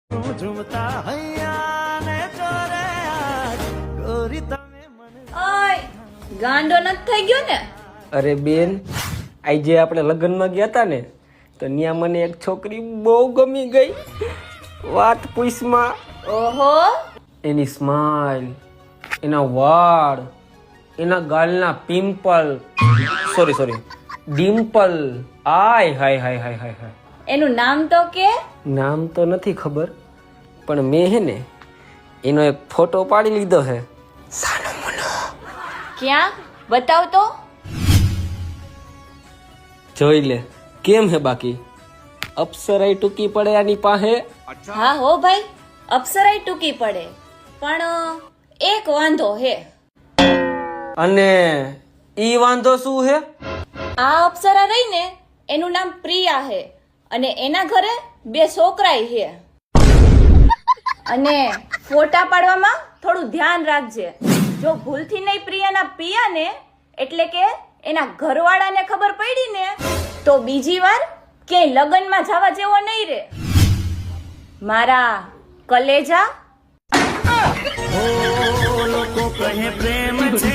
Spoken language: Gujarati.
ઓય ગાંડો નથી થઈ ગયો ને? અરે બેન, આજે આપણે લગ્નમાં ગયા હતા ને, તો ત્યાં મને એક છોકરી બહુ ગમી ગઈ. વાત પૂછમાં. ઓહો, એની સ્માઈલ, એના વાળ, એના ગાલના પિમ્પલ, સોરી ડિમ્પલ, આય હાય હાય હાય હાય હાય. એનું નામ તો કે? નામ તો નથી ખબર, પણ મેં હે ને એનો એક ફોટો પાડી લીધો હે. સાનો મુનો. ક્યાં બતાવ તો. જોઈ લે કેમ હે. બાકી અપ્સરાય ટૂંકી પડે આની પાસે. હા હો ભાઈ, અપ્સરાય ટૂંકી પડે, પણ એક વાંધો હે. અને ઈ વાંધો શું હે? આ અપ્સરા રહી ને, એનું નામ પ્રિયા હે, અને એના ઘરે 2 છોકરાય હે. અને ફોટા પાડવામાં થોડું ધ્યાન રાખજે. જો ભૂલથી નહીં પ્રિયાના પિયા ને, એટલે કે એના ઘરવાળાને ખબર પડી ને, તો બીજી વાર ક્યાંય લગ્નમાં જવા જેવો નહીં રે. મારા કલેજા. લોકો કહે પ્રેમ છે